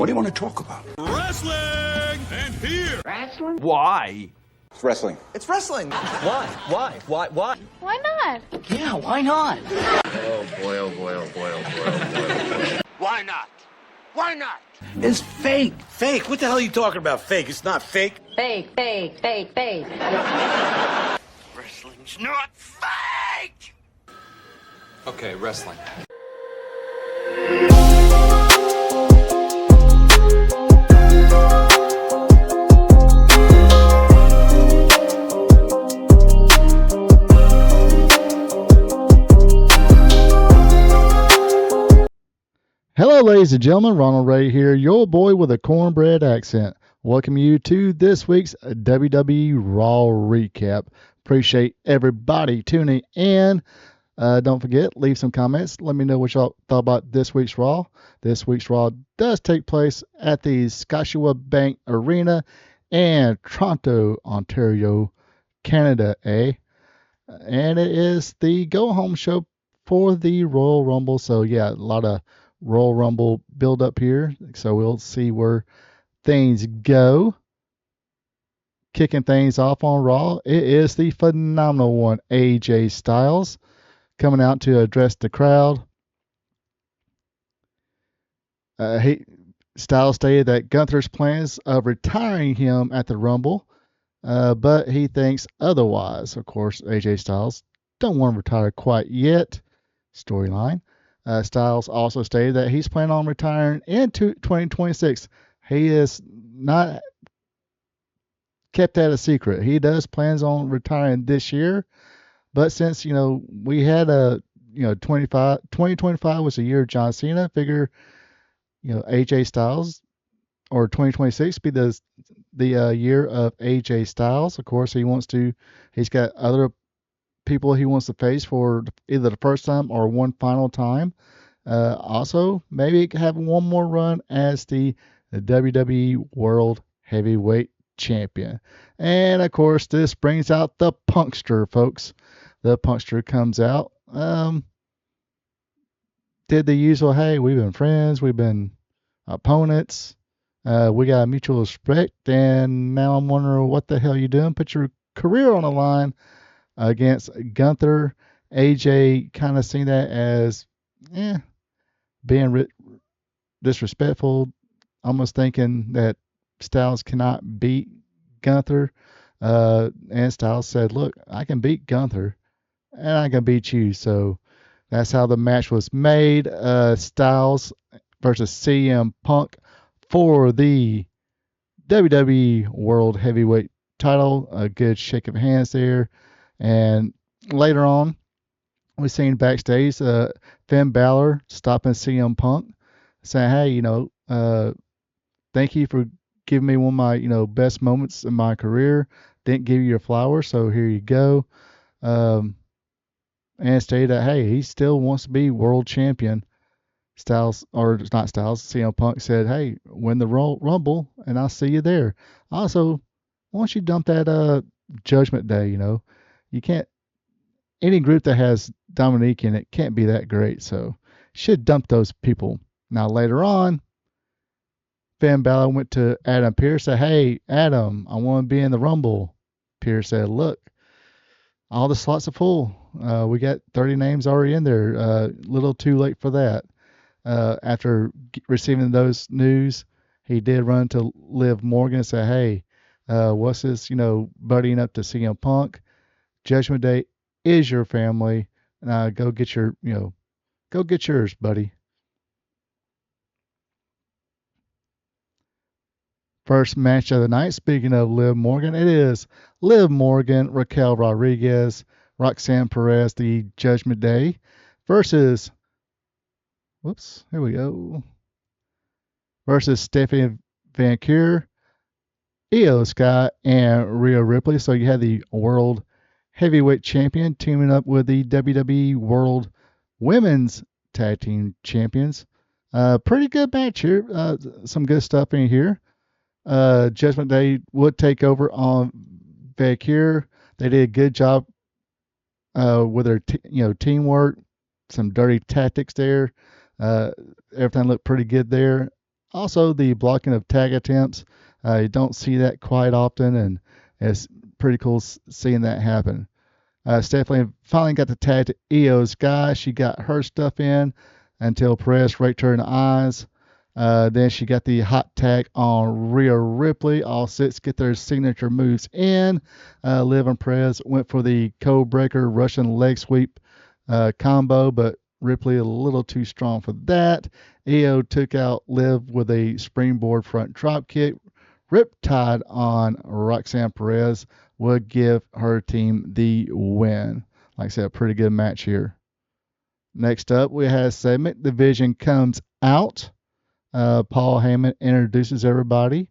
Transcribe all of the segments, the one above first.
What do you want to talk about? Wrestling! And here! Wrestling? Why? It's wrestling. It's wrestling. Why? Why not? Yeah, why not? Oh boy, oh boy, oh boy, oh boy, oh boy. Why not? Why not? It's fake. Fake? What the hell are you talking about? Fake? It's not fake. Fake. Wrestling's not fake! Okay, wrestling. Hello, ladies and gentlemen. Ronald Ray here, your boy with a cornbread accent. Welcome you to this week's WWE Raw recap. Appreciate everybody tuning in. Don't forget, leave some comments. Let me know what y'all thought about this week's Raw. This week's Raw does take place at the Scotiabank Arena in Toronto, Ontario, Canada, and it is the go-home show for the Royal Rumble. So, yeah, a lot of Royal Rumble build up here, so we'll see where things go. Kicking things off on Raw, it is the phenomenal one, AJ Styles, coming out to address the crowd. Styles stated that Gunther's plans of retiring him at the Rumble, but he thinks otherwise. Of course, AJ Styles don't want to retire quite yet. Storyline. Styles also stated that he's planning on retiring in 2026. He is not kept that a secret. He does plans on retiring this year, but since we had 2025 was a year of John Cena, figure AJ Styles or 2026 be the year of AJ Styles. Of course, he's got other people he wants to face for either the first time or one final time. Also, maybe have one more run as the WWE World Heavyweight Champion. And of course, this brings out the Punkster, folks. The Punkster comes out. Did the usual, hey, we've been friends, we've been opponents, we got mutual respect, and now I'm wondering what the hell you doing. Put your career on the line against Gunther. AJ kind of seen that as being disrespectful, almost thinking that Styles cannot beat Gunther. And Styles said, look, I can beat Gunther and I can beat you. So that's how the match was made. Styles versus CM Punk for the WWE World Heavyweight title. A good shake of hands there. And later on, we've seen backstage Finn Balor stopping CM Punk, saying, hey, thank you for giving me one of my, best moments in my career. Didn't give you your flowers, so here you go. And stated that, hey, he still wants to be world champion. CM Punk said, hey, win the Rumble, and I'll see you there. Also, why don't you dump that Judgment Day, You can't, any group that has Dominique in it can't be that great, so should dump those people. Now later on, Finn Balor went to Adam Pearce, said, hey, Adam, I want to be in the Rumble. Pearce said, look, all the slots are full. We got 30 names already in there. A little too late for that. After receiving those news, he did run to Liv Morgan and say, hey, what's this, buddying up to CM Punk? Judgment Day is your family. Go get yours, buddy. First match of the night, speaking of Liv Morgan, it is Liv Morgan, Raquel Rodriguez, Roxanne Perez, the Judgment Day, versus, versus Stephanie Van Kuer, Io Sky, and Rhea Ripley. So you had the World Heavyweight Champion teaming up with the WWE World Women's Tag Team Champions. Pretty good match here. Some good stuff in here. Judgment Day would take over on Van Kuer. They did a good job with their teamwork. Some dirty tactics there. Everything looked pretty good there. Also, the blocking of tag attempts. You don't see that quite often, and it's pretty cool seeing that happen. Stephanie finally got the tag to Io's guy. She got her stuff in until Perez raked her in the eyes. Then she got the hot tag on Rhea Ripley. All six get their signature moves in. Liv and Perez went for the code breaker Russian leg sweep combo, but Ripley a little too strong for that. Io took out Liv with a springboard front drop kick. Riptide on Roxanne Perez would give her team the win. Like I said, a pretty good match here. Next up, we have a segment. Division comes out. Paul Heyman introduces everybody.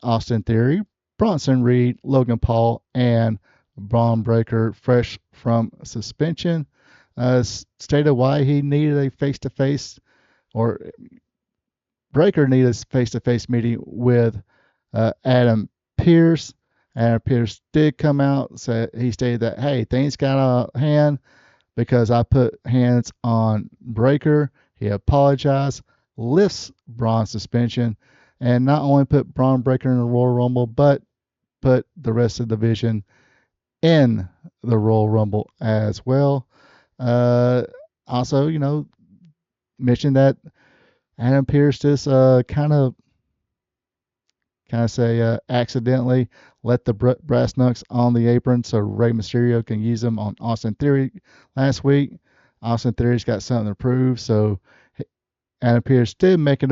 Austin Theory, Bronson Reed, Logan Paul, and Braun Breaker, fresh from suspension, stated why he needed a face-to-face, or Breaker needed a face-to-face meeting with Adam Pearce. Adam Pearce did come out. He stated that, hey, things got out of hand because I put hands on Breaker. He apologized, lifts Braun's suspension, and not only put Braun Breaker in the Royal Rumble, but put the rest of the division in the Royal Rumble as well. Also, mentioned that Adam Pearce just kind of say accidentally let the brass knucks on the apron so Rey Mysterio can use them on Austin Theory last week. Austin Theory's got something to prove, so Adam Pearce did make it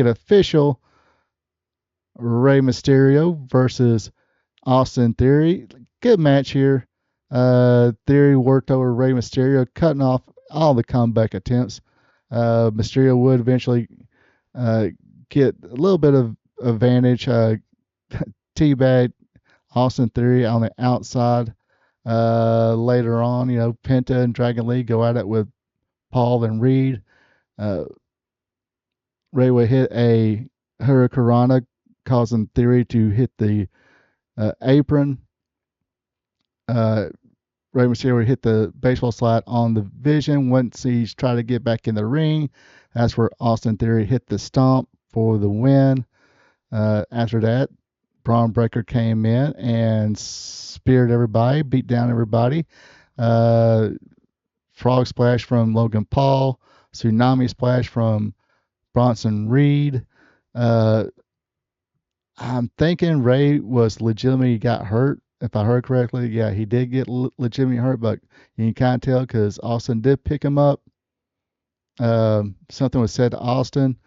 official. Rey Mysterio versus Austin Theory. Good match here. Theory worked over Rey Mysterio, cutting off all the comeback attempts. Mysterio would eventually get a little bit of advantage. Teabag Austin Theory on the outside. Later on, Penta and Dragon Lee go at it with Paul and Reed. Ray would hit a Hurricanrana, causing Theory to hit the apron. Rey Mysterio would hit the baseball slide on the Vision. Once he's trying to get back in the ring, that's where Austin Theory hit the stomp for the win. After that, Braun Breaker came in and speared everybody, beat down everybody. Frog Splash from Logan Paul. Tsunami Splash from Bronson Reed. I'm thinking Ray was legitimately got hurt. If I heard correctly, yeah, he did get legitimately hurt, but you can kind of tell because Austin did pick him up. Something was said to Austin.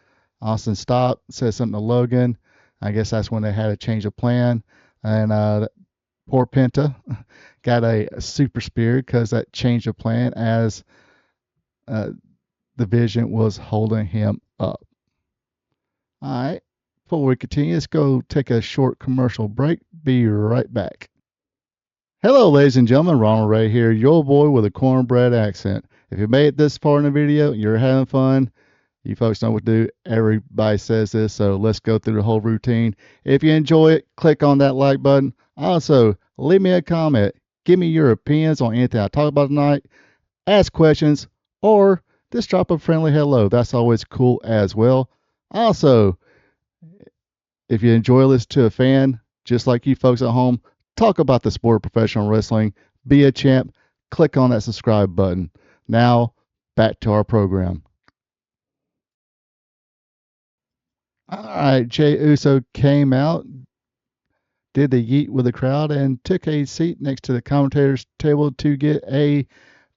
Austin stopped, said something to Logan. I guess that's when they had a change of plan. And poor Penta got a super spear because that change of plan as the Vision was holding him up. All right. Before we continue, let's go take a short commercial break. Be right back. Hello, ladies and gentlemen. Ronald Ray here, your boy with a cornbread accent. If you made it this far in the video, you're having fun, you folks know what to do. Everybody says this, so let's go through the whole routine. If you enjoy it, click on that like button. Also, leave me a comment. Give me your opinions on anything I talk about tonight. Ask questions, or just drop a friendly hello. That's always cool as well. Also, if you enjoy listening to a fan, just like you folks at home, talk about the sport of professional wrestling, be a champ, click on that subscribe button. Now, back to our program. All right, Jey Uso came out, did the yeet with the crowd, and took a seat next to the commentator's table to get a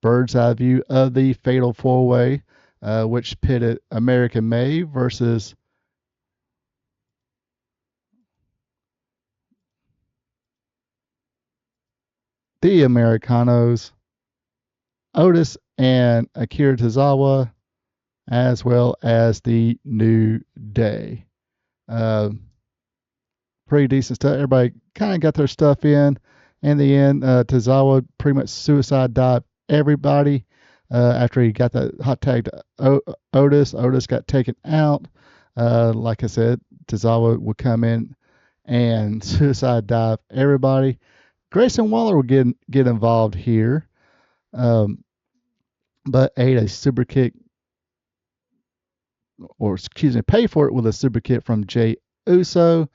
bird's eye view of the Fatal 4-Way, which pitted American May versus the Americanos, Otis and Akira Tozawa, as well as the New Day. Pretty decent stuff. Everybody kind of got their stuff in. In the end, Tozawa pretty much suicide dived everybody after he got that hot tag to Otis. Otis got taken out. Like I said, Tozawa would come in and suicide dive everybody. Grayson Waller will get involved here, but ate a super kick pay for it with a super kick from Jey Uso.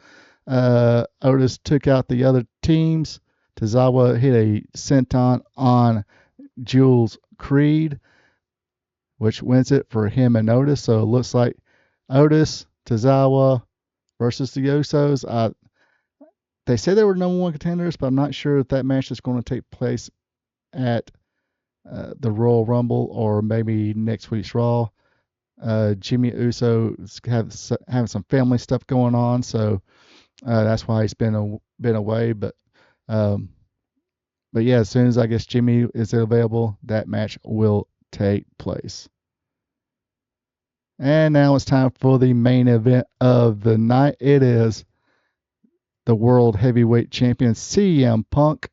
Otis took out the other teams. Tozawa hit a senton on Jules Creed, which wins it for him and Otis. So it looks like Otis, Tozawa versus the Usos. They say they were number one contenders, but I'm not sure if that match is going to take place at the Royal Rumble or maybe next week's Raw. Jimmy Uso is having some family stuff going on, so that's why he's been away. But yeah, as soon as I guess Jimmy is available, that match will take place. And now it's time for the main event of the night. It is the World Heavyweight Champion CM Punk,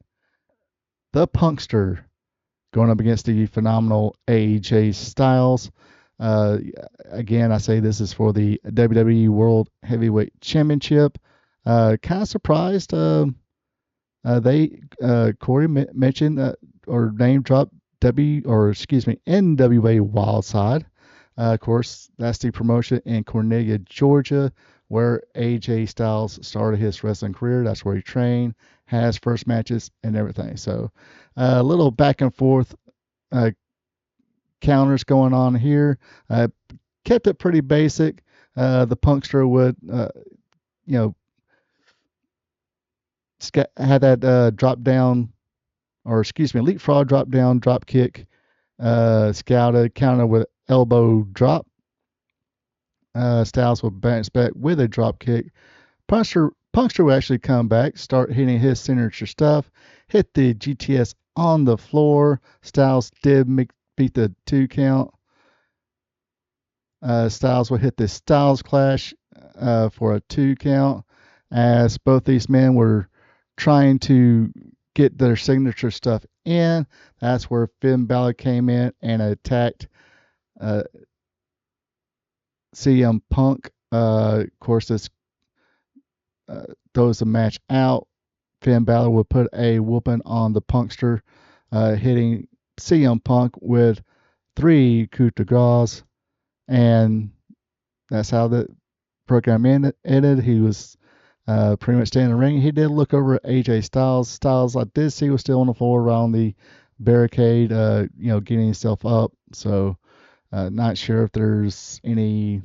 the Punkster, going up against the phenomenal AJ Styles. Again, I say this is for the WWE World Heavyweight Championship. Kind of surprised. Corey mentioned or name dropped NWA Wildside. Of course, that's the promotion in Cornelia, Georgia, where AJ Styles started his wrestling career. That's where he trained, has first matches, and everything. So a little back and forth counters going on here. Kept it pretty basic. The Punkster would, had that leapfrog drop down, drop kick, scouted, counter with elbow drop. Styles would bounce back with a drop kick. Punkster would actually come back, start hitting his signature stuff, hit the GTS on the floor. Styles did beat the 2 count. Styles would hit the Styles Clash for a 2 count, as both these men were trying to get their signature stuff in. That's where Finn Balor came in and attacked CM Punk. Of course, this throws the match out. Finn Balor would put a whooping on the Punkster, hitting CM Punk with 3 coup de grace, and that's how the program ended. He was pretty much staying in the ring. He did look over at AJ Styles. Styles, I did see, was still on the floor around the barricade, getting himself up. So not sure if there's any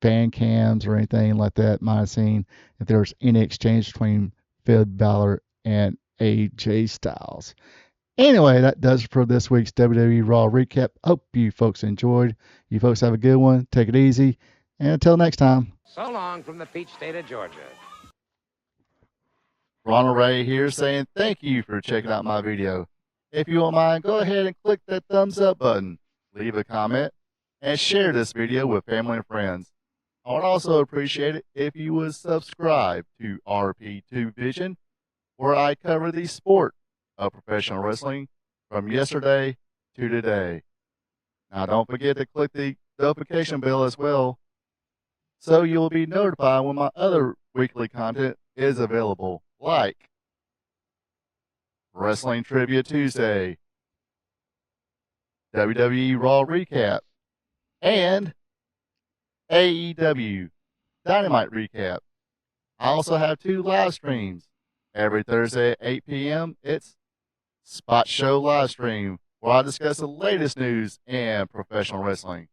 fan cams or anything like that. Might have seen if there was any exchange between Finn Balor and AJ Styles. Anyway, that does it for this week's WWE Raw recap. Hope you folks enjoyed. You folks have a good one. Take it easy. And until next time. So long from the peach state of Georgia. Ronald Ray here saying thank you for checking out my video. If you don't mind, go ahead and click that thumbs up button, leave a comment, and share this video with family and friends. I would also appreciate it if you would subscribe to RP2 Vision, where I cover the sport of professional wrestling from yesterday to today. Now don't forget to click the notification bell as well, so you'll be notified when my other weekly content is available, like Wrestling Trivia Tuesday, WWE Raw Recap, and AEW Dynamite Recap. I also have 2 live streams. Every Thursday at 8 p.m., it's Spot Show Live Stream, where I discuss the latest news in professional wrestling.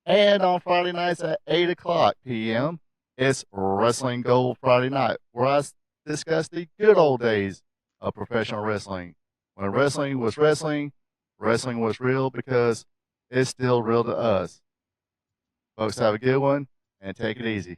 And on Friday nights at 8 o'clock p.m., it's Wrestling Gold Friday Night, where I discuss the good old days of professional wrestling. When wrestling was wrestling, wrestling was real because it's still real to us. Folks, have a good one, and take it easy.